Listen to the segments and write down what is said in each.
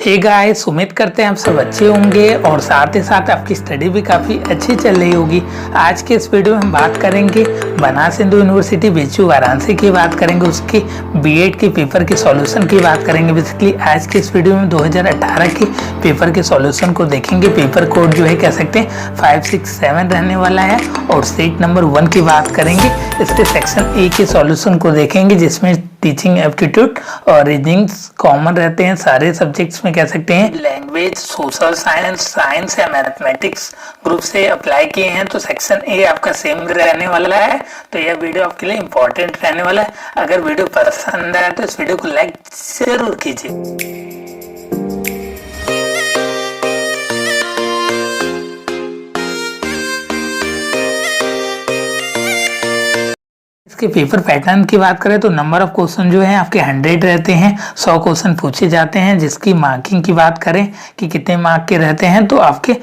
Hey guys, उम्मीद करते हैं आप सब अच्छे होंगे और साथ ही साथ आपकी स्टडी भी काफ़ी अच्छी चल रही होगी। आज के इस वीडियो में हम बात करेंगे बनारस हिंदू यूनिवर्सिटी बीएचयू वाराणसी की बात करेंगे, उसकी बीएड की पेपर के सॉल्यूशन की बात करेंगे। बेसिकली आज के इस वीडियो में 2018 के पेपर के सॉल्यूशन को देखेंगे। पेपर कोड जो है कह सकते हैं 567 रहने वाला है और सीट नंबर 1 की बात करेंगे। इसके सेक्शन ए के सॉल्यूशन को देखेंगे जिसमें टीचिंग एप्टीट्यूड और रीजनिंग कॉमन रहते हैं। सारे सब्जेक्ट्स में कह सकते हैं लैंग्वेज, सोशल साइंस, साइंस या मैथमेटिक्स ग्रुप से अप्लाई किए हैं तो सेक्शन ए आपका सेम रहने वाला है। तो यह वीडियो आपके लिए इंपॉर्टेंट रहने वाला है। अगर वीडियो पसंद आया तो इस वीडियो को लाइक जरूर कीजिए। इसके पेपर पैटर्न की बात करें तो नंबर ऑफ क्वेश्चन जो है आपके 100 रहते हैं। 100 क्वेश्चन पूछे जाते हैं। जिसकी मार्किंग की बात करें कि कितने मार्क के रहते हैं तो आपके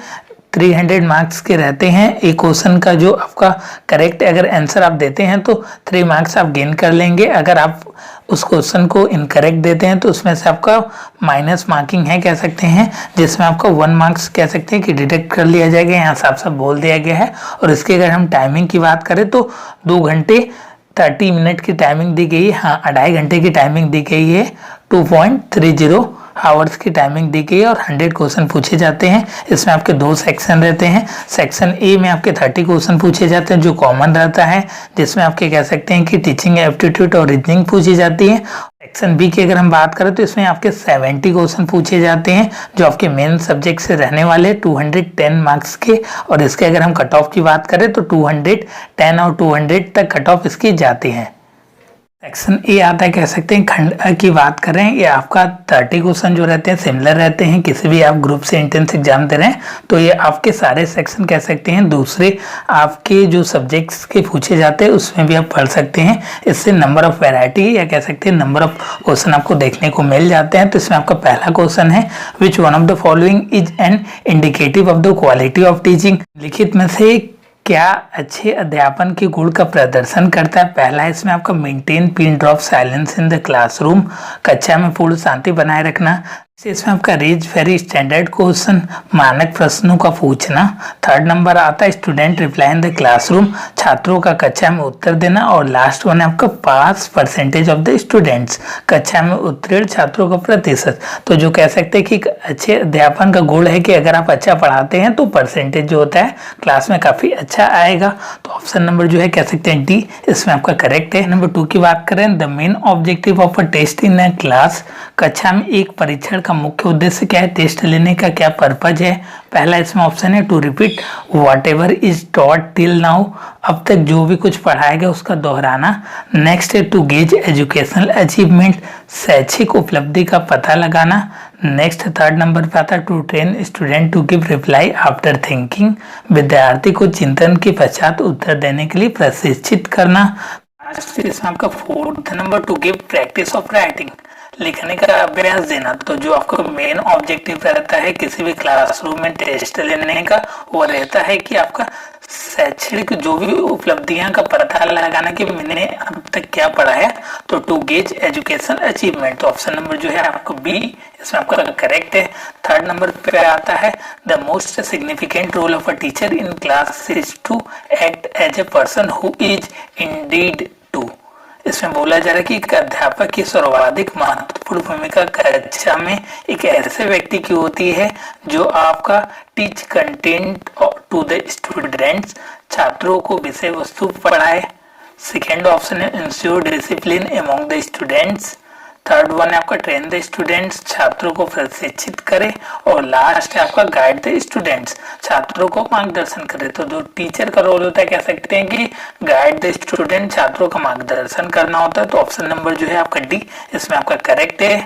300 मार्क्स के रहते हैं। एक क्वेश्चन का जो आपका करेक्ट अगर आंसर आप देते हैं तो 3 मार्क्स आप गेन कर लेंगे। अगर आप उस क्वेश्चन को इनकरेक्ट देते हैं तो उसमें से आपका माइनस मार्किंग है कह सकते हैं, जिसमें आपका 1 मार्क्स कह सकते हैं कि डिडक्ट कर लिया जाएगा। यहाँ साफ साफ बोल दिया गया है। और इसके अगर हम टाइमिंग की बात करें तो 2 घंटे 30 मिनट की टाइमिंग दी गई है। हाँ, 2.5 घंटे की टाइमिंग दी गई है। 2.30 आवर्स की टाइमिंग दी गई है और 100 क्वेश्चन पूछे जाते हैं। इसमें आपके 2 सेक्शन रहते हैं। सेक्शन ए में आपके 30 क्वेश्चन पूछे जाते हैं जो कॉमन रहता है, जिसमें आपके कह सकते हैं कि टीचिंग एप्टीट्यूड और रीजनिंग पूछी जाती है। सेक्शन बी की अगर हम बात करें तो इसमें आपके 70 क्वेश्चन पूछे जाते हैं जो आपके मेन सब्जेक्ट से रहने वाले 210 मार्क्स के। और इसके अगर हम कट ऑफ की बात करें तो 210 और 200 तक कट ऑफ इसकी जाती है। सेक्शन ए आता है कह सकते हैं खंड की बात करें, ये आपका 30 क्वेश्चन जो रहते हैं सिमिलर रहते हैं। किसी भी आप ग्रुप से एंट्रेंस एग्जाम दे रहे हैं तो ये आपके सारे सेक्शन कह सकते हैं दूसरे आपके जो सब्जेक्ट्स के पूछे जाते हैं उसमें भी आप पढ़ सकते हैं। इससे नंबर ऑफ वैरायटी या कह सकते हैं नंबर ऑफ क्वेश्चन आपको देखने को मिल जाते हैं। तो इसमें आपका पहला क्वेश्चन है, which one of the following is an indicative of the quality of teaching. लिखित में से क्या अच्छे अध्यापन के गुण का प्रदर्शन करता है। पहला है इसमें आपका maintain pin drop silence in the classroom, कक्षा में पूर्ण शांति बनाए रखना। इसमें आपका रीज वेरी स्टैंडर्ड क्वेश्चन, मानक प्रश्नों का पूछना। 3rd नंबर आता है student reply in the classroom, छात्रों का कक्षा में उत्तर देना। और लास्ट वन है आपका पास परसेंटेज ऑफ द स्टूडेंट्स, कक्षा में उत्तीर्ण छात्रों का प्रतिशत। तो जो कह सकते हैं कि अच्छे अध्यापन का गुण है कि अगर आप अच्छा पढ़ाते हैं तो परसेंटेज जो होता है क्लास में काफ़ी अच्छा आएगा। तो ऑप्शन नंबर जो है कह सकते हैं डी इसमें आपका करेक्ट है। नंबर 2 की बात करें, the main objective of a test in a class, कक्षा में एक परीक्षण मुख्य उद्देश्य क्या है, टेस्ट लेने का क्या पर्पज है। पहला इसमें ऑप्शन है to repeat whatever is taught till now, अब तक जो भी कुछ पढ़ाया गया उसका दोहराना। नेक्स्ट है टू गेज एजुकेशनल अचीवमेंट, शैक्षिक उपलब्धि का पता लगाना। नेक्स्ट 3rd नंबर पे आता है to train student to give reply after thinking, विद्यार्थी को चिंतन के पश्चात उत्तर देने के लिए प्रशिक्षित करना। इसमें आपका 4th number two give practice of writing, लिखने का अभ्यास देना। तो जो आपका मेन ऑब्जेक्टिव रहता है किसी भी क्लासरूम में टेस्ट लेने का, वो रहता है कि आपका शैक्षणिक जो भी उपलब्धियां का पता लगाना कि मैंने अब तक क्या पढ़ा है। तो टू गेज एजुकेशन अचीवमेंट, तो ऑप्शन नंबर जो है आपको बी इसमें आपका करेक्ट है। 3rd नंबर पे आता है the most significant role of a teacher in class is to act as a person who is indeed to. इसमें बोला जा रहा है कि एक अध्यापक की सर्वाधिक महत्वपूर्ण भूमिका कक्षा में एक ऐसे व्यक्ति की होती है जो आपका teach content to the students, छात्रों को विषय वस्तु पढ़ाए। सेकेंड ऑप्शन है ensure discipline among the students. 3rd one है आपका ट्रेन द स्टूडेंट्स, छात्रों को प्रशिक्षित करे। और लास्ट है आपका गाइड द स्टूडेंट्स, छात्रों को मार्गदर्शन करे। तो जो टीचर का रोल होता है कह सकते हैं कि गाइड द स्टूडेंट, छात्रों का मार्गदर्शन करना होता है। तो ऑप्शन नंबर जो है आपका डी इसमें आपका करेक्ट है।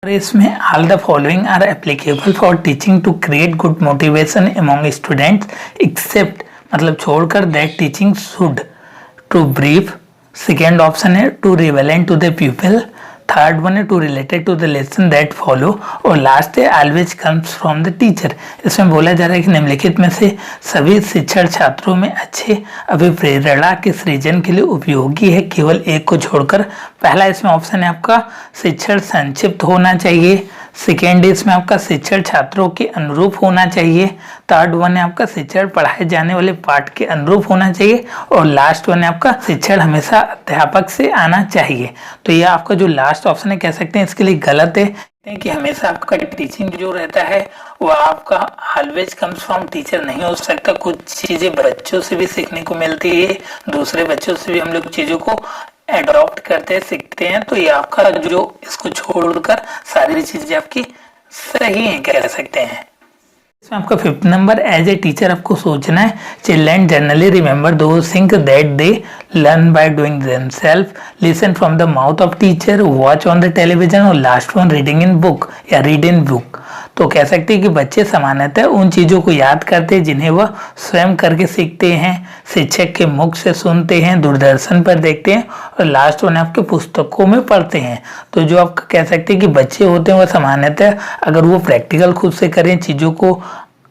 और इसमें all the following are applicable for teaching to create good motivation among students except, मतलब छोड़कर that teaching should too brief. Second option है too relevant to the people. 3rd one है too related to the lesson that follow. और last है always comes from the teacher. इसमें बोला जा रहा है कि निम्नलिखित में से सभी शिक्षण छात्रों में अच्छे अभिप्रेरणा के सृजन के लिए उपयोगी है, केवल एक को छोड़कर। पहला इसमें ऑप्शन है आपका शिक्षण संक्षिप्त होना चाहिए। सेकेंड इसमें आपका शिक्षण छात्रों के अनुरूप होना चाहिए। थर्ड वन है आपका शिक्षण पढ़ाए जाने वाले पाठ के अनुरूप होना चाहिए। और लास्ट वन है आपका शिक्षण हमेशा अध्यापक से आना चाहिए। तो ये आपका जो लास्ट ऑप्शन है कह सकते हैं इसके लिए गलत है कि हमेशा आपका टीचिंग जो रहता है वो आपका ऑलवेज कम्स फ्रॉम टीचर नहीं हो सकता। कुछ चीजें बच्चों से भी सीखने को मिलती है, दूसरे बच्चों से भी हम लोग चीजों को एडॉप्ट करते हैं, सीखते हैं। तो ये आपका जो इसको छोड़कर सारी चीजें आपकी सही है कह सकते हैं। इसमें आपका 5th number, as a teacher आपको सोचना है children generally remember those things that they learn by doing themselves, listen from the mouth of teacher, watch on the television और last one reading in book या read in book. तो कह सकते हैं कि बच्चे सामान्यतः उन चीजों को याद करते हैं जिन्हें वह स्वयं करके सीखते हैं, शिक्षक के मुख से सुनते हैं, दूरदर्शन पर देखते हैं और लास्ट वन आपके पुस्तकों में पढ़ते हैं। तो जो आप कह सकते हैं कि बच्चे होते हैं वह सामान्यतः अगर वो प्रैक्टिकल खुद से करें, चीजों को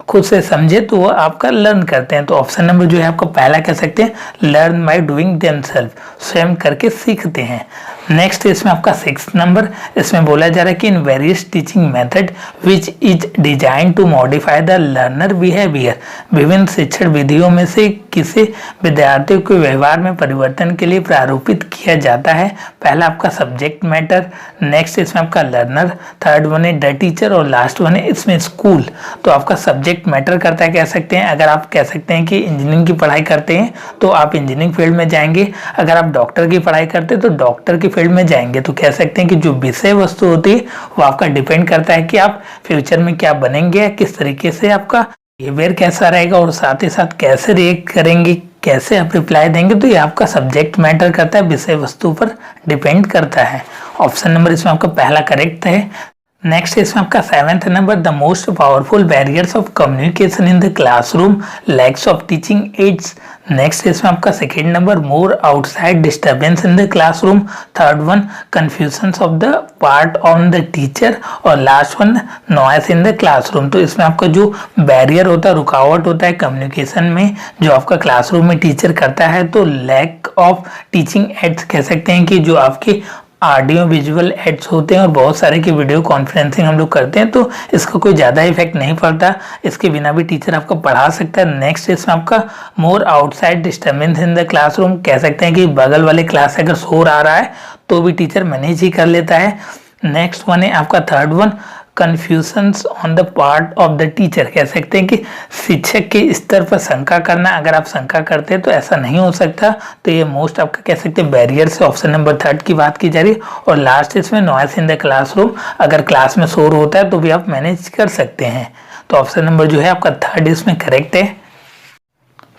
खुद से समझे तो वो आपका लर्न करते हैं। तो ऑप्शन नंबर जो है आपका पहला कह सकते हैं लर्न बाय डूइंग देमसेल्फ, स्वयं करके सीखते हैं। नेक्स्ट इसमें आपका 6th नंबर, इसमें बोला जा रहा है कि in various teaching method which is design to modify the learner behaviour, विभिन्न शिक्षण विधियों में से किसे विद्यार्थियों के व्यवहार में परिवर्तन के लिए प्रारूपित किया जाता है। पहला आपका सब्जेक्ट मैटर, नेक्स्ट इसमें आपका लर्नर, थर्ड वन है द टीचर और लास्ट वन है इसमें स्कूल। तो आपका सब्जेक्ट मैटर करता है कह सकते हैं। अगर आप कह सकते हैं कि इंजीनियरिंग की पढ़ाई करते हैं तो आप इंजीनियरिंग फील्ड में जाएंगे, अगर आप डॉक्टर की पढ़ाई करते हैं तो डॉक्टर की फील्ड में जाएंगे। तो कह सकते हैं कि जो विषय वस्तु होती है वो आपका डिपेंड करता है कि आप फ्यूचर में क्या बनेंगे, किस तरीके से आपका बिहेवियर कैसा रहेगा और साथ ही साथ कैसे रिएक्ट करेंगे, कैसे आप रिप्लाई देंगे। तो ये आपका सब्जेक्ट मैटर करता है, विषय वस्तु पर डिपेंड करता है। ऑप्शन नंबर इसमें आपका पहला करेक्ट है। नेक्स्ट इसमें आपका 7th number, the most powerful barriers of communication in the classroom, lacks of teaching aids. Next इसमें आपका 2nd number, more outside disturbance in the classroom, third one confusion of the part on the teacher और last one noise in the classroom. तो इसमें आपका जो barrier होता है, रुकावट होता है कम्युनिकेशन में जो आपका क्लासरूम में टीचर करता है, तो लैक ऑफ टीचिंग एड्स कह सकते हैं कि जो आपके ऑडियो विजुअल एड्स होते हैं और बहुत सारे की वीडियो कॉन्फ्रेंसिंग हम लोग करते हैं तो इसका कोई ज़्यादा इफेक्ट नहीं पड़ता, इसके बिना भी टीचर आपको पढ़ा सकता है। नेक्स्ट इसमें आपका more outside disturbance in the classroom, कह सकते हैं कि बगल वाले क्लास से अगर शोर आ रहा है तो भी टीचर मैनेज ही कर लेता है। नेक्स्ट वन है आपका third one, confusions on the part of the teacher, कह सकते हैं कि शिक्षक के स्तर पर शंका करना, अगर आप शंका करते हैं तो ऐसा नहीं हो सकता। तो ये मोस्ट आपका कह सकते हैं बैरियर से ऑप्शन नंबर 3 की बात की जा रही है। और लास्ट इसमें नॉइस इन द क्लासरूम, अगर क्लास में शोर होता है तो भी आप मैनेज कर सकते हैं। तो ऑप्शन नंबर जो है आपका 3 इसमें करेक्ट है।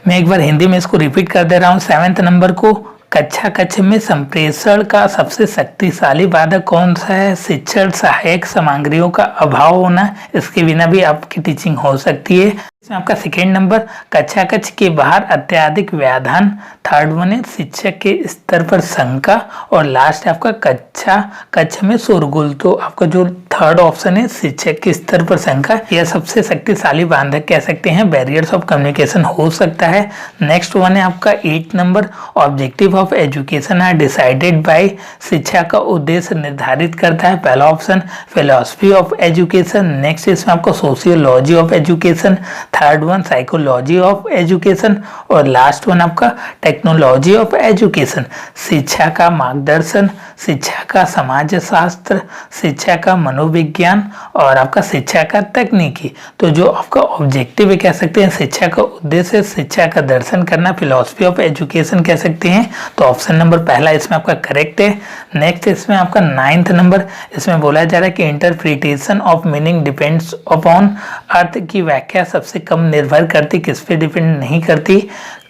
मैं एक बार हिंदी में इसको रिपीट कर दे रहा हूँ। 7th नंबर को, कक्षा कक्ष में संप्रेषण का सबसे शक्तिशाली बाधक कौन सा है? शिक्षण सहायक सामग्रियों का अभाव होना, इसके बिना भी आपकी टीचिंग हो सकती है। इसमें आपका 2nd नंबर, कक्षा कक्ष के बाहर अत्यधिक व्याधान, थर्ड वन है शिक्षक के स्तर पर शंका और लास्ट है आपका कक्षा कक्ष में शोरगुल। तो आपका जो थर्ड ऑप्शन है शिक्षक के स्तर पर शंका, यह सबसे शक्तिशाली बाधक कह सकते हैं, बैरियर्स ऑफ कम्युनिकेशन हो सकता है। नेक्स्ट वन है आपका 8 number, objective of education are decided by, शिक्षा का उद्देश्य निर्धारित करता है, पहला option philosophy of education. Next इसमें आपको sociology of education, third one psychology of education और लास्ट वन आपका टेक्नोलॉजी ऑफ एजुकेशन। शिक्षा का मार्गदर्शन, शिक्षा का समाज शास्त्र, शिक्षा का मनोविज्ञान और आपका शिक्षा का तकनीकी। तो जो आपका ऑब्जेक्टिव है कह सकते हैं, शिक्षा का उद्देश्य शिक्षा का दर्शन करना, फिलॉसफी ऑफ एजुकेशन कह सकते हैं। तो ऑप्शन नंबर पहला इसमें आपका करेक्ट है। नेक्स्ट इसमें आपका 9th नंबर, इसमें बोला जा रहा है कि interpretation of meaning depends upon, अर्थ की व्याख्या सबसे कम निर्भर करती, किस पे डिपेंड नहीं करती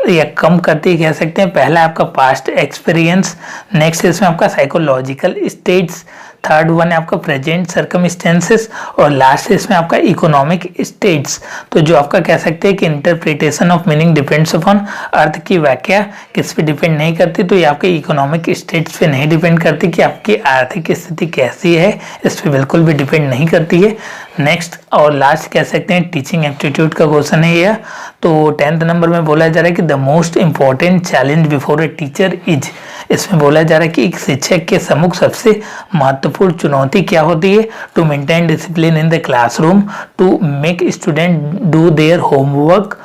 या कम करती कह सकते हैं। पहला आपका पास्ट एक्सपीरियंस, नेक्स्ट इसमें आपका साइकोलॉजिकल स्टेट्स, थर्ड वन है आपका प्रेजेंट सर्कमस्टेंसेस और लास्ट इसमें आपका इकोनॉमिक स्टेट्स। तो जो आपका कह सकते हैं कि interpretation of meaning depends upon, अर्थ की व्याख्या किस पे डिपेंड नहीं करती, तो ये आपके इकोनॉमिक स्टेट्स पे नहीं डिपेंड करती कि आपकी आर्थिक स्थिति कैसी है, इस पे बिल्कुल भी डिपेंड नहीं करती है। नेक्स्ट और लास्ट कह सकते हैं टीचिंग एप्टीट्यूड का क्वेश्चन है यह। तो 10th नंबर में बोला जा रहा है कि the most important challenge before a teacher is, इसमें बोला जा रहा है कि एक शिक्षक के सम्मुख सबसे महत्वपूर्ण चुनौती क्या होती है? To maintain discipline in the classroom, to make student do their homework,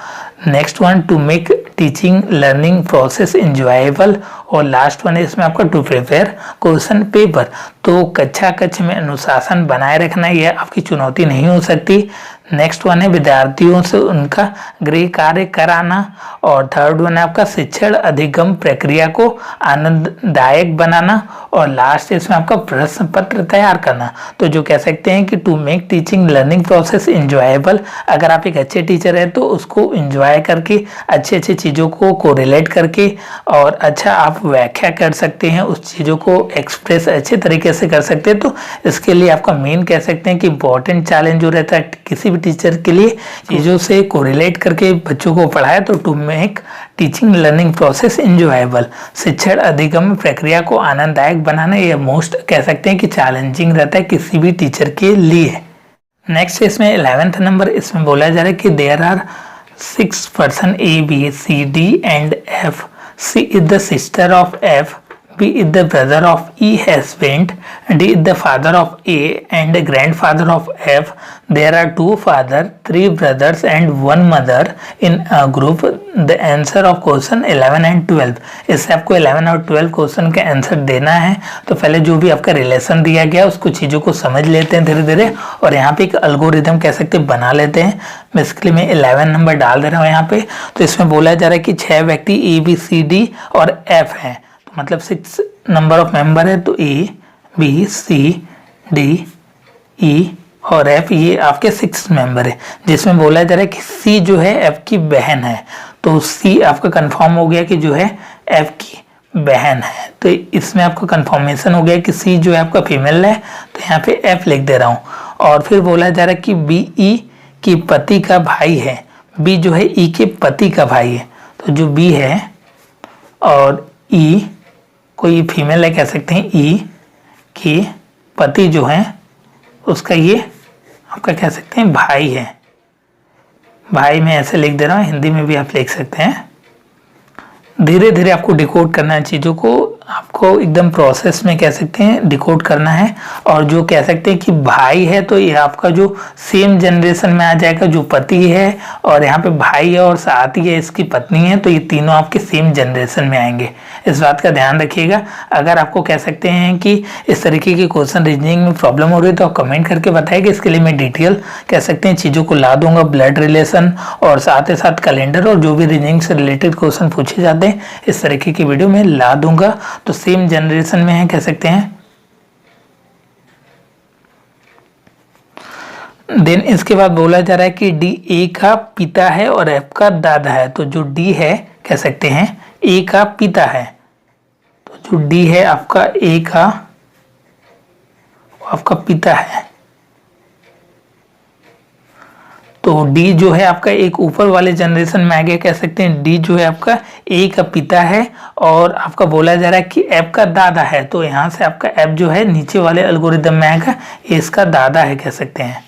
next one to make teaching learning process enjoyable, और लास्ट वन है इसमें आपका टू प्रिपेयर क्वेश्चन पेपर। तो कक्षा कक्ष में अनुशासन बनाए रखना यह आपकी चुनौती नहीं हो सकती। नेक्स्ट वन है विद्यार्थियों से उनका गृह कार्य कराना, और थर्ड वन है आपका शिक्षण अधिगम प्रक्रिया को आनंददायक बनाना, और लास्ट इसमें आपका प्रश्न पत्र तैयार करना। तो जो कह सकते हैं कि to make teaching learning process enjoyable, अगर आप एक अच्छे टीचर है तो उसको इंजॉय करके अच्छी अच्छी चीज़ों को कोरिलेट करके और अच्छा आप व्याख्या कर सकते हैं, उस चीज़ों को एक्सप्रेस अच्छे तरीके से कर सकते हैं। तो इसके लिए आपका मेन कह सकते हैं कि इम्पोर्टेंट चैलेंज जो रहता है किसी भी टीचर के लिए, चीज़ों से कोरिलेट करके बच्चों को पढ़ाए, तो to make teaching learning process enjoyable, शिक्षण अधिगम प्रक्रिया को आनंददायक बनाना, यह मोस्ट कह सकते हैं कि चैलेंजिंग रहता है किसी भी टीचर के लिए। नेक्स्ट इसमें 11th नंबर, इसमें बोला जा रहा है कि there are 6 person A, B, C, D and F. C is the sister of F, B is the brother of E husband, D is the father of A and grandfather of F. There are 2 fathers, 3 brothers and 1 mother in a group. The answer of question 11 and 12. इससे आपको 11 और 12 question का answer देना है। तो पहले जो भी आपका रिलेशन दिया गया उसको चीज़ों को समझ लेते हैं धीरे धीरे, और यहाँ पे एक अल्गोरिदम कह सकते हैं बना लेते हैं। बेसिकली मैं 11 नंबर डाल दे रहा हूँ यहाँ पे। तो इसमें बोला जा रहा है कि 6 व्यक्ति A, B, C, D और F हैं, तो मतलब 6 नंबर ऑफ मेंबर है। तो A, B, C, D, E और F ये आपके 6 मेंबर है, जिसमें बोला जा रहा है कि C जो है F की बहन है। तो C आपका कंफर्म हो गया कि जो है F की बहन है। तो इसमें आपका कंफर्मेशन हो गया कि C जो है आपका फीमेल है, तो यहाँ पे F लिख दे रहा हूँ। और फिर बोला जा रहा है कि B E की पति का भाई है, B जो है E के पति का भाई है। तो जो B है और E कोई फीमेल है कह सकते हैं, E के पति जो है उसका ये आपका कह सकते हैं भाई है। भाई मैं ऐसे लिख दे रहा हूँ, हिंदी में भी आप लिख सकते हैं। धीरे धीरे आपको डिकोड करना है चीज़ों को, आपको एकदम प्रोसेस में कह सकते हैं डिकोड करना है। और जो कह सकते हैं कि भाई है तो ये आपका जो सेम जनरेशन में आ जाएगा, जो पति है और यहाँ पे भाई है और साथ ही है इसकी पत्नी है, तो ये तीनों आपके सेम जनरेशन में आएंगे। इस बात का ध्यान रखिएगा। अगर आपको कह सकते हैं कि इस तरीके के क्वेश्चन रीजनिंग में प्रॉब्लम हो रही है तो आप कमेंट करके बताइएगा। इसके लिए मैं डिटेल कह सकते हैं चीज़ों को ला दूंगा, ब्लड रिलेशन और साथ ही साथ कैलेंडर और जो भी रीजनिंग से रिलेटेड क्वेश्चन पूछे जाते हैं इस तरीके की वीडियो में ला दूंगा। तो सेम जनरेशन में है कह सकते हैं। देन इसके बाद बोला जा रहा है कि डी ए का पिता है और एफ का दादा है। तो जो डी है कह सकते हैं ए का पिता है, तो जो डी है आपका ए का आपका पिता है। तो डी जो है आपका एक ऊपर वाले जनरेशन में आ गया, कह सकते हैं डी जो है आपका ए का पिता है और आपका बोला जा रहा है कि एफ का दादा है। तो यहाँ से आपका एफ जो है नीचे वाले एल्गोरिदम में आएगा, इसका दादा है कह सकते हैं।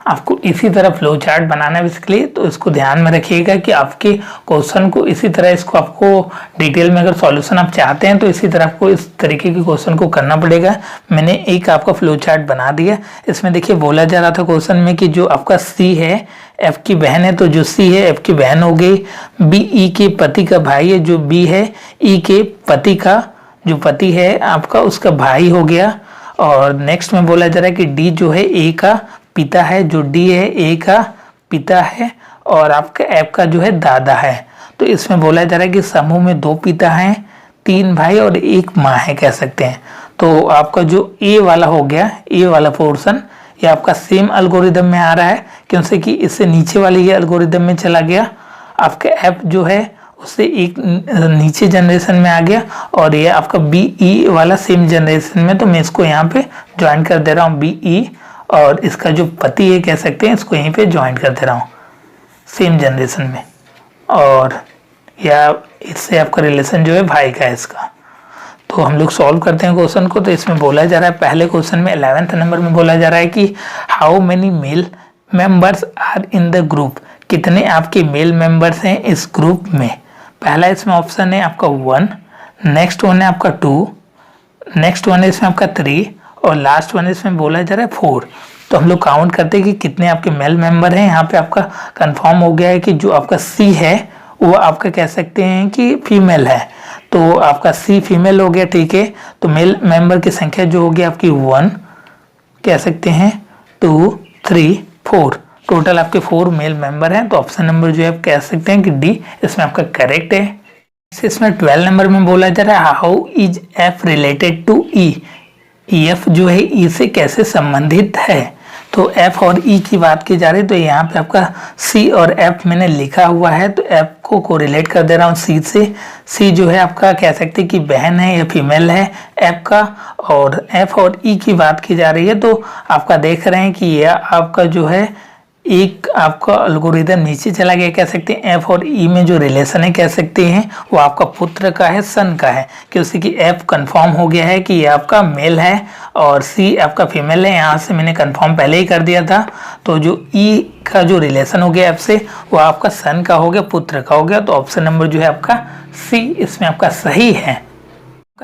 आपको इसी तरह फ्लो चार्ट बनाना है बेसिकली, तो इसको ध्यान में रखिएगा कि आपके क्वेश्चन को इसी तरह इसको आपको डिटेल में अगर सॉल्यूशन आप चाहते हैं तो इसी तरह आपको इस तरीके के क्वेश्चन को करना पड़ेगा। मैंने एक आपका फ्लो चार्ट बना दिया। इसमें देखिए बोला जा रहा था क्वेश्चन में कि जो आपका सी है एफ की बहन है, तो जो सी है एफ की बहन हो गई। बी ई के पति का भाई है, जो बी है ई के पति का जो पति है आपका उसका भाई हो गया। और नेक्स्ट में बोला जा रहा है कि डी जो है ए का पिता है, जो डी है ए का पिता है और आपका एफ का जो है दादा है। तो इसमें बोला जा रहा है कि समूह में 2 पिता हैं, 3 भाई और 1 माँ है कह सकते हैं। तो आपका जो ए वाला हो गया, ए वाला पोर्शन ये आपका सेम एल्गोरिदम में आ रहा है, क्योंकि कि इससे नीचे वाले ये एल्गोरिदम में चला गया। आपका एफ जो है उससे एक नीचे जनरेशन में आ गया और ये आपका बी ई वाला सेम जनरेशन में। तो मैं इसको यहाँ पे ज्वाइन कर दे रहा हूँ बी ई, और इसका जो पति है कह सकते हैं इसको यहीं पे ज्वाइन कर दे रहा हूँ सेम जनरेशन में। और या इससे आपका रिलेशन जो है भाई का है इसका। तो हम लोग सॉल्व करते हैं क्वेश्चन को। तो इसमें बोला जा रहा है पहले क्वेश्चन में 11th नंबर में बोला जा रहा है कि how many male members are in the group, कितने आपके मेल मेंबर्स हैं इस ग्रुप में। पहला इसमें ऑप्शन है आपका 1, नेक्स्ट वन है आपका 2, नेक्स्ट वन है इसमें आपका 3 और लास्ट वन इसमें बोला जा रहा है 4। तो हम लोग काउंट करते हैं कि कितने आपके मेल मेंबर हैं। यहाँ पे आपका कंफर्म हो गया है कि जो आपका सी है वो आपका कह सकते हैं कि फीमेल है, तो आपका सी फीमेल हो गया, ठीक है। तो मेल मेंबर की संख्या जो होगी आपकी 1 कह सकते हैं, 2, 3, 4, टोटल आपके 4 मेल मेंबर हैं। तो ऑप्शन नंबर जो है आप कह सकते हैं कि डी इसमें आपका करेक्ट है। इसमें 12 नंबर में बोला जा रहा है how is F related to E, F जो है ई से कैसे संबंधित है। तो एफ और ई की बात की जा रही है, तो यहाँ पे आपका सी और एफ मैंने लिखा हुआ है, तो एफ को कोरिलेट कर दे रहा हूँ सी से। सी जो है आपका कह सकते हैं कि बहन है या फीमेल है एफ का, और एफ और ई की बात की जा रही है तो आपका देख रहे हैं कि यह आपका जो है एक आपका एल्गोरिदम नीचे चला गया, कह सकते हैं एफ और ई में जो रिलेशन है कह सकते हैं वो आपका पुत्र का है, सन का है, क्योंकि एफ कंफर्म हो गया है कि ये आपका मेल है और सी आपका फीमेल है। यहाँ से मैंने कंफर्म पहले ही कर दिया था। तो जो ई का जो रिलेशन हो गया एफ से वो आपका सन का हो गया, पुत्र का हो गया। तो ऑप्शन नंबर जो है आपका सी इसमें आपका सही है।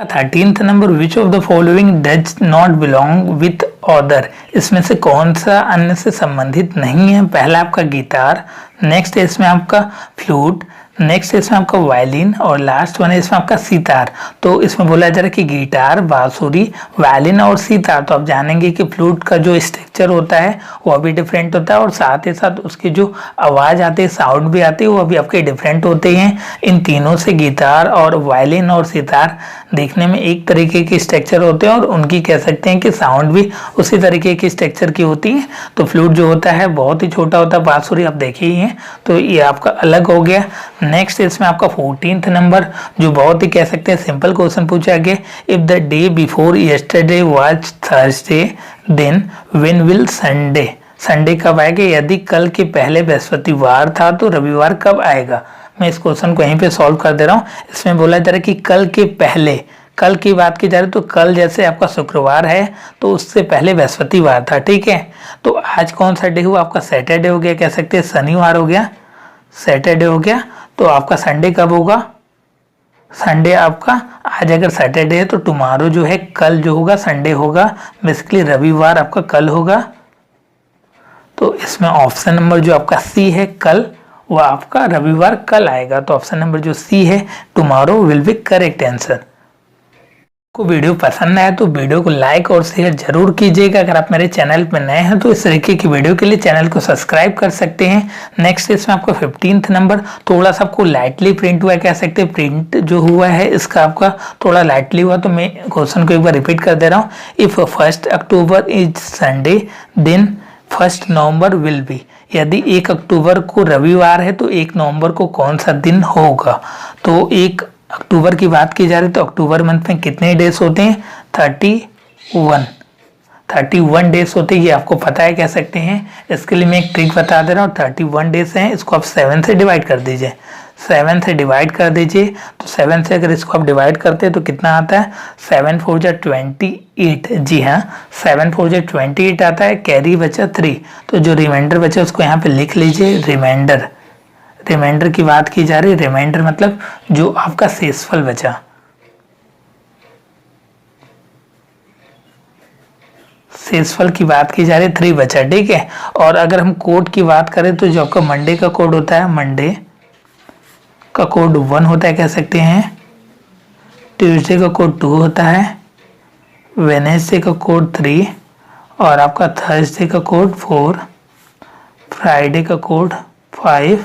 13th number, which of the following does not belong with other, इसमें से कौन सा अन्य से संबंधित नहीं है। पहला आपका गिटार, नेक्स्ट है इसमें आपका फ्लूट, नेक्स्ट है इसमें आपका वायलिन और लास्ट वन है इसमें आपका सितार। तो इसमें बोला जा रहा है कि गिटार, बांसुरी, वायलिन और सितार। तो आप जानेंगे कि फ्लूट का जो स्ट्रक्चर होता है वो भी डिफरेंट होता है और साथ ही साथ उसकी जो आवाज़ आती है, साउंड भी आती है, वो भी आपके डिफरेंट होते हैं। इन तीनों से गिटार और वायलिन और सितार देखने में एक तरीके के स्ट्रक्चर होते हैं और उनकी कह सकते हैं कि साउंड भी उसी तरीके की स्ट्रक्चर की होती है। तो फ्लूट जो होता है बहुत ही छोटा होता है, बांसुरी आप देखे ही हैं, तो ये आपका अलग हो गया। नेक्स्ट इसमें आपका 14th नंबर जो बहुत ही कह सकते हैं सिंपल क्वेश्चन पूछा गया, if the day before yesterday was Thursday then when will Sunday, Sunday कब आएगा, यदि कल के पहले बृहस्पतिवार था तो रविवार कब आएगा। मैं इस क्वेश्चन को यहीं पे सॉल्व कर दे रहा हूँ। इसमें बोला जा रहा है कि कल के पहले, कल की बात की जा रही है तो कल जैसे आपका शुक्रवार है तो उससे पहले बृहस्पतिवार था, ठीक है। तो आज कौन सा डे हुआ आपका, सैटरडे हो गया, कह सकते हैं शनिवार हो गया, सैटरडे हो गया। तो आपका संडे कब होगा, संडे आपका आज अगर सैटरडे है तो टुमारो जो है कल जो होगा संडे होगा, बेसिकली रविवार आपका कल होगा। तो इसमें ऑप्शन नंबर जो आपका सी है कल, वो आपका रविवार कल आएगा। तो ऑप्शन नंबर जो सी है tomorrow will be correct answer. को वीडियो पसंद आया तो वीडियो को लाइक और शेयर जरूर कीजिएगा। अगर आप मेरे चैनल पर नए हैं तो इस तरीके की वीडियो के लिए चैनल को सब्सक्राइब कर सकते हैं। नेक्स्ट इसमें आपका 15th नंबर थोड़ा सा आपको लाइटली प्रिंट हुआ है, कह सकते हैं प्रिंट जो हुआ है इसका आपका थोड़ा लाइटली हुआ। तो मैं क्वेश्चन को एक बार रिपीट कर दे रहा हूँ। If 1 October is Sunday then 1 November will be, यदि 1 अक्टूबर को रविवार है तो 1 नवंबर को कौन सा दिन होगा। तो 1 अक्टूबर की बात की जा रही है तो अक्टूबर मंथ में कितने डेज होते हैं, 31 डेज होते हैं, ये आपको पता है कह सकते हैं। इसके लिए मैं एक ट्रिक बता दे रहा हूँ। 31 डेज हैं, इसको आप 7 से डिवाइड कर दीजिए, 7 से डिवाइड कर दीजिए। तो 7 से अगर इसको आप डिवाइड करते हैं तो कितना आता है, 7 4 जा 28, जी हाँ 7 4 जा 28 आता है, कैरी बचा 3। तो जो रिमाइंडर बचा उसको यहाँ पे लिख लीजिए, रिमाइंडर। रिमाइंडर की बात की जा रही है, रिमाइंडर मतलब जो आपका शेषफल बचा, शेषफल की बात की जा रही है, 3 बचा, ठीक है। और अगर हम कोड की बात करें तो जो आपका मंडे का कोड होता है, मंडे का कोड 1 होता है कह सकते हैं, ट्यूसडे का कोड 2 होता है, वेडनेसडे का कोड 3 और आपका थर्सडे का कोड 4, फ्राइडे का कोड 5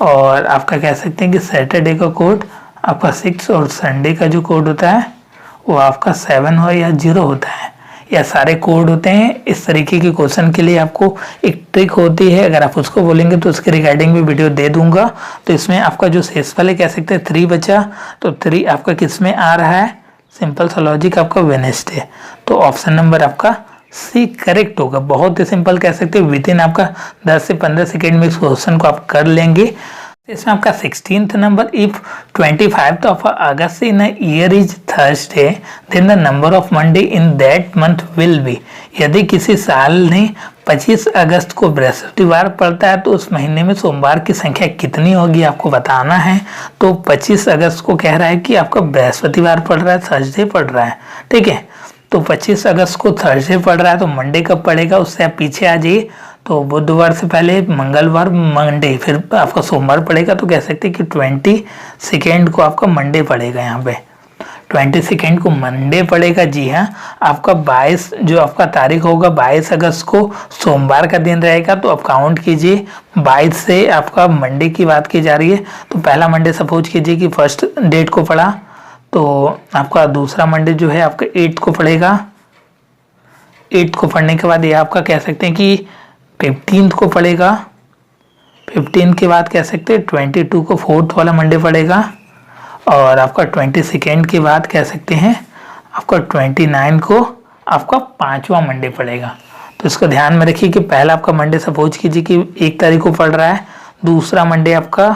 और आपका कह सकते हैं कि सैटरडे का कोड आपका 6 और संडे का जो कोड होता है वो आपका 7 हो या 0 होता है। या सारे कोड होते हैं। इस तरीके के क्वेश्चन के लिए आपको एक ट्रिक होती है, अगर आप उसको बोलेंगे तो उसके रिगार्डिंग भी वीडियो दे दूंगा। तो इसमें आपका जो शेषफल है कह सकते हैं 3 बचा, तो 3 आपका किस में आ रहा है, सिंपल सा लॉजिक आपका वेडनेसडे। तो ऑप्शन नंबर आपका सी करेक्ट होगा। बहुत ही सिंपल कह सकते हैं, विद इन आपका 10 से 15 सेकेंड में इस क्वेश्चन को आप कर लेंगे। इसमें आपका 16th number, if 25th of August in year is Thursday then the number of Monday in that month will be. यदि किसी साल ने 25 अगस्त को बृहस्पतिवार पड़ता है तो उस महीने में सोमवार की संख्या कितनी होगी आपको बताना है। तो 25 अगस्त को कह रहा है कि आपका बृहस्पतिवार पड़ रहा है, थर्सडे पड़ रहा है, ठीक है। तो 25 अगस्त को थर्सडे पड़ रहा है तो मंडे कब पड़ेगा उससे आप पीछे आ जाइए। तो बुधवार से पहले मंगलवार, मंडे, फिर आपका सोमवार पड़ेगा। तो कह सकते हैं कि 22 को आपका मंडे पड़ेगा। यहाँ पे 22 को मंडे पड़ेगा। जी हाँ, आपका 22 जो आपका तारीख होगा 22 अगस्त को सोमवार का दिन रहेगा। तो आप काउंट कीजिए, 22 से आपका मंडे की बात की जा रही है। तो पहला मंडे सपोज कीजिए कि फर्स्ट डेट को पड़ा, तो आपका दूसरा मंडे जो है आपका 8 को पड़ेगा। 8 को पढ़ने के बाद ये आपका कह सकते हैं कि 15 को पड़ेगा। 15 के बाद कह सकते हैं 22 को फोर्थ वाला मंडे पड़ेगा। और आपका 22 के बाद कह सकते हैं आपका 29 को आपका 5वां मंडे पड़ेगा। तो इसको ध्यान में रखिए कि पहला आपका मंडे सपोज कीजिए कि 1 तारीख को पड़ रहा है, दूसरा मंडे आपका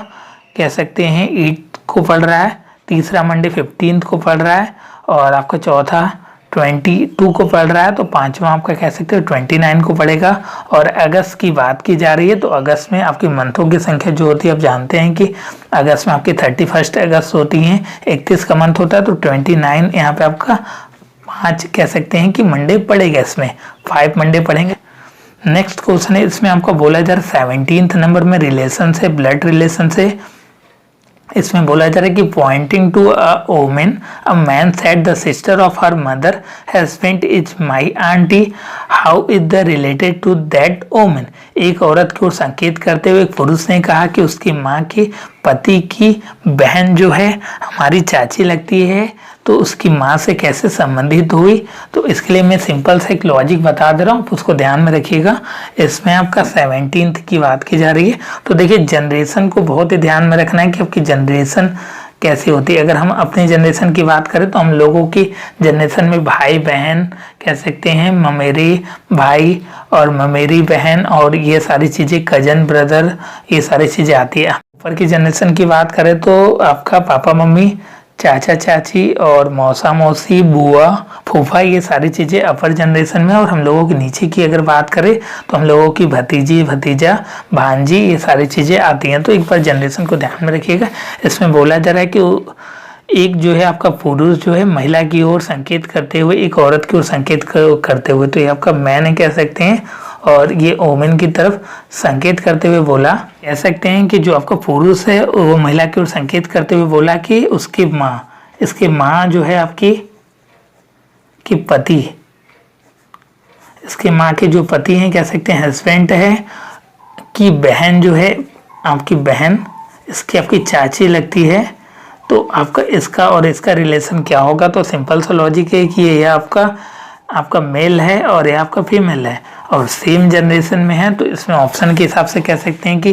कह सकते हैं 8 को पड़ रहा है, तीसरा मंडे 15 को पड़ रहा है, और आपका चौथा 22 को पड़ रहा है। तो पांचवा आपका कह सकते हो 29 को पड़ेगा। और अगस्त की बात की जा रही है तो अगस्त में आपकी मंथों की संख्या जो होती है आप जानते हैं कि अगस्त में आपकी 31 अगस्त होती है, 31 का मंथ होता है। तो 29 यहाँ पे आपका 5 कह सकते हैं कि मंडे पड़ेगा, इसमें 5 मंडे पड़ेंगे। नेक्स्ट क्वेश्चन है, इसमें आपको बोला जा रहा है 17th नंबर में रिलेशन से, ब्लड रिलेशन से। इसमें बोला जा रहा है कि pointing to a women, a man said the sister of her mother husband is my aunty, how is the related to that women. एक औरत की ओर संकेत करते हुए एक पुरुष ने कहा कि उसकी माँ की पति की बहन जो है हमारी चाची लगती है, तो उसकी माँ से कैसे संबंधित हुई। तो इसके लिए मैं सिंपल सा एक लॉजिक बता दे रहा हूँ, उसको ध्यान में रखिएगा। इसमें आपका 17th की बात की जा रही है। तो देखिए जनरेशन को बहुत ही ध्यान में रखना है कि आपकी जनरेशन कैसी होती है। अगर हम अपनी जनरेशन की बात करें तो हम लोगों की जनरेशन में भाई बहन कह सकते हैं, ममेरी भाई और ममेरी बहन, और ये सारी चीज़ें कजन ब्रदर, ये सारी चीज़ें आती है। ऊपर की जनरेशन की बात करें तो आपका पापा मम्मी, चाचा चाची और मौसा मौसी, बुआ फूफा, ये सारी चीज़ें अपर जनरेशन में। और हम लोगों के नीचे की अगर बात करें तो हम लोगों की भतीजी भतीजा भांजी, ये सारी चीज़ें आती हैं। तो एक बार जनरेशन को ध्यान में रखिएगा। इसमें बोला जा रहा है कि एक जो है आपका पुरुष जो है महिला की ओर संकेत करते हुए एक औरत की ओर संकेत करते हुए, तो ये आपका मैन कह सकते हैं, और ये ओमेन की तरफ संकेत करते हुए बोला। कह सकते हैं कि जो आपका पुरुष है वो महिला की ओर संकेत करते हुए बोला कि उसकी माँ, इसकी माँ जो है आपकी कि पति, इसकी माँ के जो पति हैं कह सकते हैं हस्बैंड है, कि बहन जो है आपकी बहन, इसकी आपकी चाची लगती है। तो आपका इसका और इसका रिलेशन क्या होगा। तो सिंपल सा लॉजिक है कि ये आपका मेल है और ये आपका फीमेल है और सेम जनरेशन में है। तो इसमें ऑप्शन के हिसाब से कह सकते हैं कि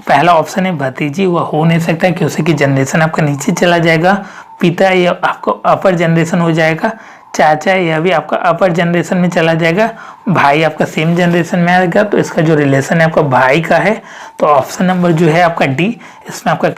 पहला ऑप्शन है भतीजी, वह हो नहीं सकता क्योंकि कि जनरेशन आपका नीचे चला जाएगा। पिता ये आपको अपर जनरेशन हो जाएगा। चाचा यह भी आपका अपर जनरेशन में चला जाएगा। भाई आपका सेम जनरेशन में आएगा। तो इसका जो रिलेशन है आपका भाई का है। तो ऑप्शन नंबर जो है आपका डी, इसमें आपका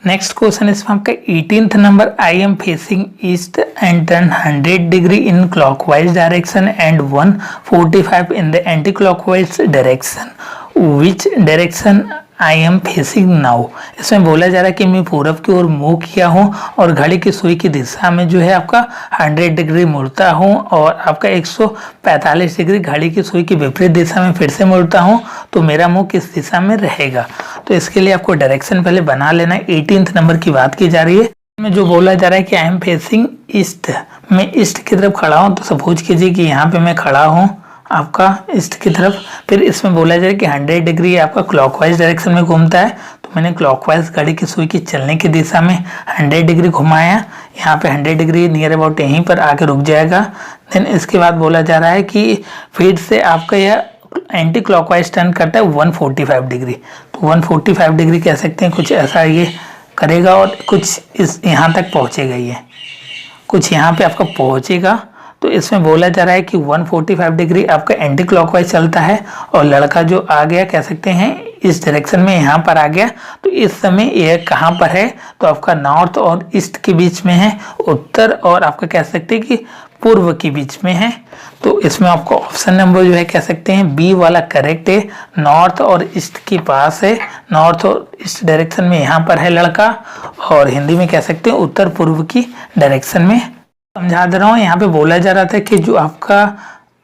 नेक्स्ट क्वेश्चन इसमें आपका 18th number, I am facing east and turn 100 degree in clockwise direction and 145 in the anti clockwise direction, which direction I am facing now. इसमें बोला जा रहा है कि मैं पूरब की ओर मुंह किया हूँ और घड़ी की सुई की दिशा में जो है आपका 100 डिग्री मुड़ता हूँ और आपका 145 डिग्री घड़ी की सुई की विपरीत दिशा में फिर से मुड़ता हूँ। तो मेरा मुंह किस दिशा में रहेगा। तो इसके लिए आपको डायरेक्शन पहले बना लेना है। 18th नंबर की बात की जा रही है। में जो बोला जा रहा है कि आई एम फेसिंग ईस्ट, मैं ईस्ट की तरफ खड़ा हूँ। तो सपोज कीजिए कि यहाँ पे मैं खड़ा हूँ आपका ईस्ट की तरफ। फिर इसमें बोला जाए कि 100 डिग्री आपका क्लॉकवाइज डायरेक्शन में घूमता है। तो मैंने क्लॉकवाइज घड़ी की सुई की चलने की दिशा में 100 डिग्री घुमाया। यहाँ पे 100 डिग्री नियर अबाउट यहीं पर आके रुक जाएगा। देन इसके बाद बोला जा रहा है कि फिर से आपका यह एंटी क्लॉकवाइज टर्न करता है 145 डिग्री। तो 145 डिग्री कह सकते हैं, कुछ ऐसा ये करेगा और कुछ इस यहाँ तक पहुँचेगा, ये कुछ यहाँ पे आपका पहुँचेगा। तो इसमें बोला जा रहा है कि 145 डिग्री आपका एंटी क्लॉकवाइज चलता है और लड़का जो आ गया कह सकते हैं इस डायरेक्शन में यहाँ पर आ गया। तो इस समय यह कहाँ पर है, तो आपका नॉर्थ और ईस्ट के बीच में है, उत्तर और आपका कह सकते हैं कि पूर्व के बीच में है। तो इसमें आपको ऑप्शन नंबर जो है कह सकते हैं बी वाला करेक्ट है। नॉर्थ और ईस्ट के पास है, नॉर्थ और ईस्ट डायरेक्शन में यहाँ पर है लड़का, और हिंदी में कह सकते हैं उत्तर पूर्व की डायरेक्शन में। समझा दे रहा हूँ, यहाँ पे बोला जा रहा था कि जो आपका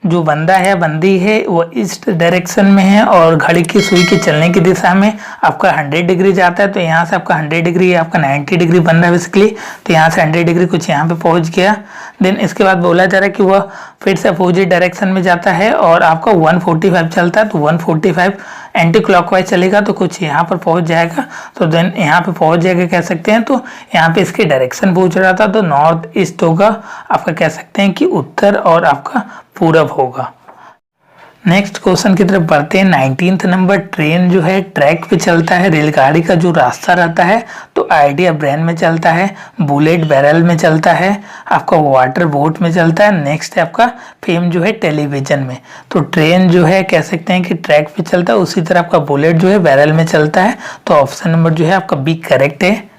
जो बंदा है बंदी है वो ईस्ट डायरेक्शन में है और घड़ी की सुई के चलने की दिशा में आपका 100 डिग्री जाता है। तो यहाँ से आपका 100 डिग्री आपका 90 डिग्री बन रहा है बेसिकली। तो यहाँ से 100 डिग्री कुछ यहाँ पे पहुँच गया। देन इसके बाद बोला जा रहा है कि वह फिर से अपोजिट डायरेक्शन में जाता है और आपका 145 चलता है। तो 145 एंटी क्लॉकवाइज चलेगा तो कुछ यहाँ पर पहुँच जाएगा। तो देन यहाँ पे पहुँच जाएगा कह सकते हैं। तो यहाँ पे इसकी डायरेक्शन पूछ रहा था, तो नॉर्थ ईस्ट होगा, आपका कह सकते हैं कि उत्तर और आपका पूरब होगा। नेक्स्ट क्वेश्चन की तरफ बढ़ते हैं। 19th नंबर, ट्रेन जो है ट्रैक पे चलता है, रेलगाड़ी का जो रास्ता रहता है तो आइडिया ब्रेन में चलता है, बुलेट बैरल में चलता है, आपका वाटर बोट में चलता है। नेक्स्ट है आपका फेम जो है टेलीविजन में। तो ट्रेन जो है कह सकते हैं कि ट्रैक पे चलता है, उसी तरह आपका बुलेट जो है बैरल में चलता है। तो ऑप्शन नंबर जो है आपका बी करेक्ट है।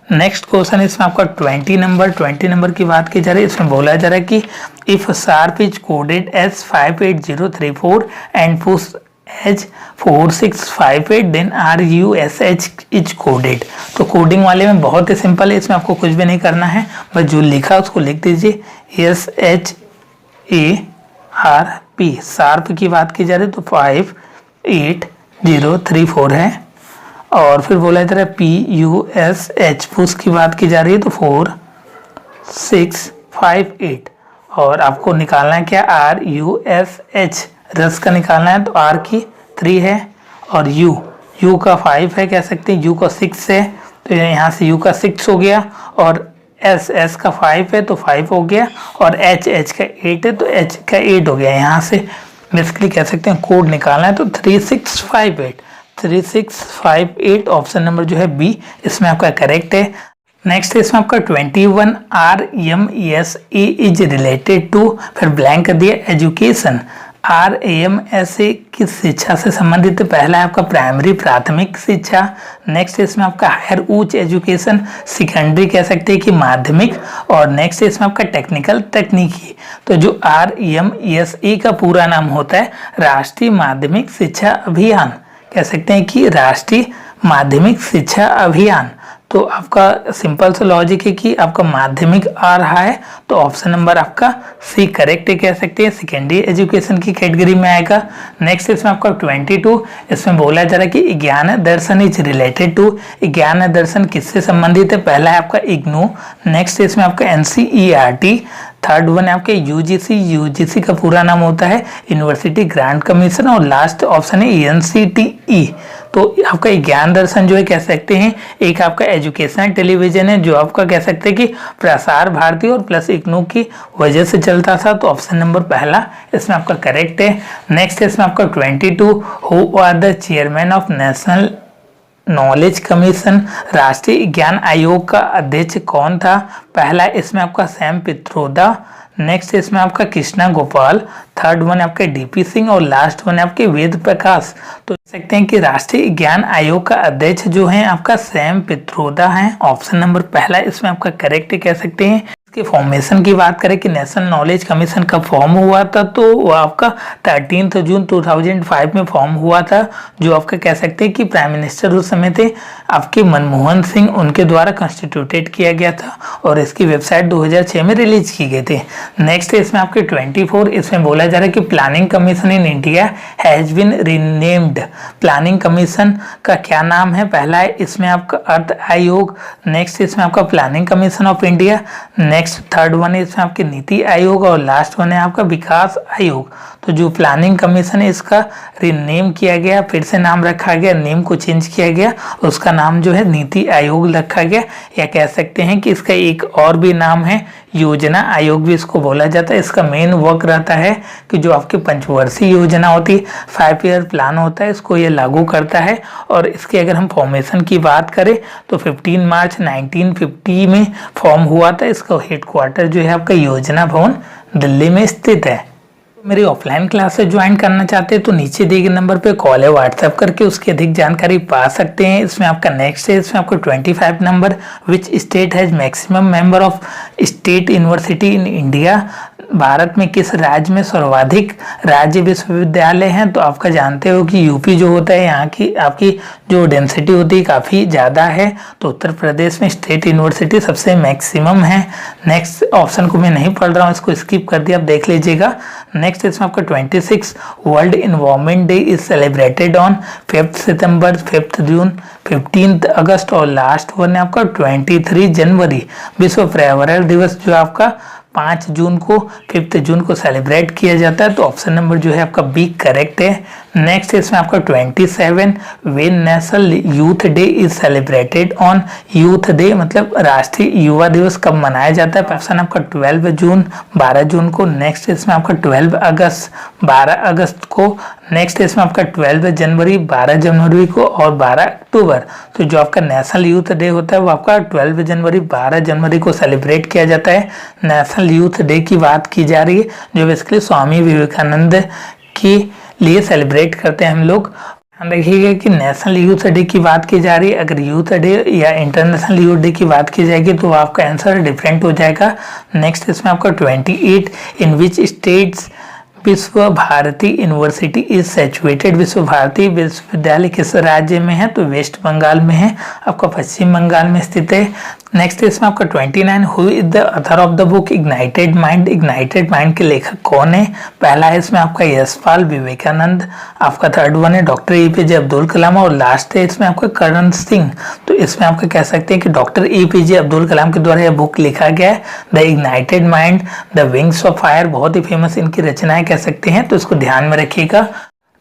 नेक्स्ट क्वेश्चन इसमें आपका 20 नंबर की बात की जा रही है। इसमें बोला जा रहा है कि if sharp is coded as 58034 and push as 4658 then RUSH is coded. तो कोडिंग वाले में बहुत ही सिंपल है, इसमें आपको कुछ भी नहीं करना है, बस जो लिखा उसको लिख दीजिए। SHARP शार्प की बात की जा रही है तो 58034 है। और फिर बोला जा रहा है PUSH पुश की बात की जा रही है तो 4658। और आपको निकालना है क्या, RUSH रस का निकालना है। तो R की 3 है और U का 5 है, कह सकते हैं U का 6 है। तो यहाँ से U का 6 हो गया और S का 5 है तो 5 हो गया और H का 8 है तो H का 8 हो गया। यहाँ से बेसिकली कह सकते हैं कोड निकालना है तो 3658 ऑप्शन नंबर जो है बी इसमें आपका करेक्ट है। नेक्स्ट इसमें आपका 21 RMSA इज रिलेटेड टू, फिर ब्लैंक कर दिया एजुकेशन। RMSA किस शिक्षा से संबंधित है, पहला है आपका प्राइमरी प्राथमिक शिक्षा। नेक्स्ट इसमें आपका हायर उच्च एजुकेशन, सेकेंडरी कह सकते हैं कि माध्यमिक। और नेक्स्ट इसमें आपका टेक्निकल तकनीकी। तो जो RMSA का पूरा नाम होता है राष्ट्रीय माध्यमिक शिक्षा अभियान, कह सकते हैं कि राष्ट्रीय माध्यमिक शिक्षा अभियान। तो आपका सिंपल सा लॉजिक है कि आपका माध्यमिक आ रहा है तो ऑप्शन नंबर आपका सी करेक्ट है, कह सकते हैं सेकेंडरी एजुकेशन की कैटेगरी में आएगा। नेक्स्ट इसमें आपका 22, इसमें बोला जा रहा है कि ज्ञान दर्शन इज रिलेटेड टू, ज्ञान दर्शन किससे संबंधित है, पहला है आपका इग्नू। नेक्स्ट इसमें आपका NCERT। थर्ड वन है आपके यूजीसी का पूरा नाम होता है यूनिवर्सिटी ग्रांट कमीशन। और लास्ट ऑप्शन है NCTE। तो आपका ज्ञान दर्शन जो है कह सकते हैं एक आपका एजुकेशनल टेलीविजन है जो आपका कह सकते हैं कि प्रसार भारती और प्लस इग्नू की वजह से चलता था। तो ऑप्शन नंबर पहला इसमें आपका करेक्ट है। नेक्स्ट इसमें आपका 22, who are the chairman of national knowledge commission, राष्ट्रीय ज्ञान आयोग का अध्यक्ष कौन था, पहला इसमें आपका सैम पित्रोदा। नेक्स्ट इसमें आपका कृष्णा गोपाल। थर्ड वन आपके DP सिंह और लास्ट वन आपके वेद प्रकाश। तो देख सकते हैं कि राष्ट्रीय ज्ञान आयोग का अध्यक्ष जो है आपका सैम पित्रोदा है। ऑप्शन नंबर पहला इसमें आपका करेक्ट कह सकते हैं। के फॉर्मेशन की बात करें कि नेशनल नॉलेज कमीशन कब फॉर्म हुआ था तो वो आपका 13 जून 2005 में फॉर्म हुआ था, जो आपका कह सकते हैं कि प्राइम मिनिस्टर उस समय थे आपके मनमोहन सिंह, उनके द्वारा कॉन्स्टिट्यूटेड किया गया था और इसकी वेबसाइट 2006 में रिलीज की गई थी। नेक्स्ट इसमें आपके 24, इसमें बोला जा रहा है कि planning commission in India has been renamed. Planning commission का क्या नाम है, पहला है इसमें आपका अर्थ आयोग। नेक्स्ट इसमें आपका planning commission of India. Next third one है इसमें आपके नीति आयोग और लास्ट वन है आपका विकास आयोग। तो जो प्लानिंग कमीशन है इसका रीनेम किया गया, फिर से नाम रखा गया, नेम को चेंज किया गया, उसका नाम जो है नीति आयोग रखा गया, या कह सकते हैं कि इसका एक और भी नाम है योजना आयोग भी इसको बोला जाता है। इसका मेन वर्क रहता है कि जो आपकी पंचवर्षीय योजना होती है, 5 ईयर प्लान होता है, इसको ये लागू करता है। और इसके अगर हम फॉर्मेशन की बात करें तो 15 मार्च 1950 में फॉर्म हुआ था। इसका हेडक्वार्टर जो है आपका योजना भवन दिल्ली में स्थित है। मेरी ऑफलाइन क्लासेस ज्वाइन करना चाहते हैं तो नीचे दिए गए नंबर पे कॉल है व्हाट्सएप करके उसकी अधिक जानकारी पा सकते हैं। इसमें आपका नेक्स्ट है, इसमें आपको 25 number which state has maximum member of state university in India. Bharat में किस राज्य में सर्वाधिक राज्य विश्वविद्यालय हैं? तो आपका जानते हो कि यूपी जो होता है यहाँ की आपकी जो डेंसिटी होती है काफ़ी ज़्यादा है, तो उत्तर प्रदेश में स्टेट यूनिवर्सिटी सबसे मैक्सिमम है। नेक्स्ट ऑप्शन को मैं नहीं पढ़ रहा हूँ, इसको स्किप कर दिया, आप देख लीजिएगा। नेक्स्ट इसमें आपका 26 world environment day is celebrated on 5 सितंबर, 5 जून, 15 अगस्त और लास्ट वन है आपका 23 जनवरी। विश्व पर्यावरण दिवस जो आपका 5 जून को 5 जून को सेलिब्रेट किया जाता है, तो ऑप्शन नंबर जो है आपका बी करेक्ट है। नेक्स्ट इसमें आपका 27 when national youth day is celebrated on. Youth day मतलब राष्ट्रीय युवा दिवस कब मनाया जाता है? ऑप्शन आपका 12 जून, 12 जून को। नेक्स्ट इसमें आपका 12 अगस्त, 12 अगस्त को। नेक्स्ट इसमें आपका 12 जनवरी, 12 जनवरी को और 12 अक्टूबर। तो जो आपका नेशनल यूथ डे होता है वो आपका 12 जनवरी, 12 जनवरी को सेलिब्रेट किया जाता है। नेशनल यूथ डे की बात की जा रही है जो बेसिकली स्वामी विवेकानंद के लिए सेलिब्रेट करते हैं हम लोग। ध्यान रखिएगा कि नेशनल यूथ डे की बात की जा रही है, अगर यूथ डे या इंटरनेशनल यूथ डे की बात की जाएगी तो आपका आंसर डिफरेंट हो जाएगा। नेक्स्ट इसमें आपका 28 इन विच स्टेट्स विश्व भारती यूनिवर्सिटी इज सिचुएटेड। विश्व भारती विश्वविद्यालय किस राज्य में है? तो वेस्ट बंगाल में है, आपका पश्चिम बंगाल में स्थित है। नेक्स्ट इसमें आपका 29 who is the author of the book ignited mind. Ignited mind के लेखक कौन है? पहला है इसमें आपका यशपाल विवेकानंद, आपका थर्ड वन है डॉक्टर एपीजे अब्दुल कलाम और लास्ट है इसमें आपका करण सिंह। तो इसमें आपका कह सकते हैं कि डॉक्टर एपीजे अब्दुल कलाम के द्वारा यह बुक लिखा गया है, the ignited mind, the wings of fire. बहुत ही फेमस इनकी रचनाएं कह सकते हैं, तो इसको ध्यान में रखिएगा।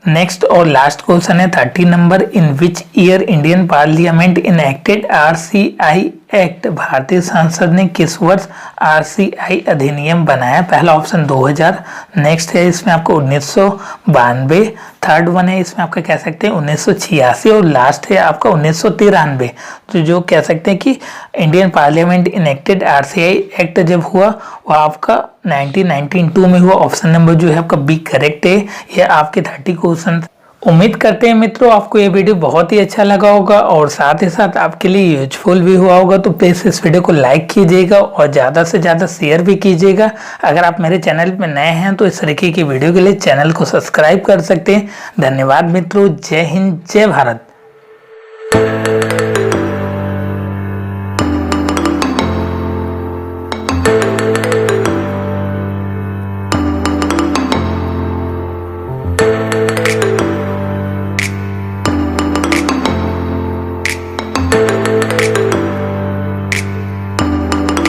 नेक्स्ट और लास्ट क्वेश्चन है 30 number, in which year Indian parliament enacted RCI act. भारतीय संसद ने किस वर्ष आरसीआई अधिनियम बनाया? पहला ऑप्शन 2000, नेक्स्ट है इसमें आपको 1992, थर्ड वन है इसमें आपका कह सकते हैं 1986 और लास्ट है आपका 1993। तो जो कह सकते हैं कि Indian parliament enacted RCI act जब हुआ वो आपका 1992 में हुआ। ऑप्शन नंबर जो है आपका बी करेक्ट है। ये आपके 30 क्वेश्चन। उम्मीद करते हैं मित्रों आपको ये वीडियो बहुत ही अच्छा लगा होगा और साथ ही साथ आपके लिए यूजफुल भी हुआ होगा। तो प्लीज़ इस वीडियो को लाइक कीजिएगा और ज़्यादा से ज़्यादा शेयर भी कीजिएगा। अगर आप मेरे चैनल पर नए हैं तो इस तरीके की वीडियो के लिए चैनल को सब्सक्राइब कर सकते हैं। धन्यवाद मित्रों, जय हिंद, जय भारत।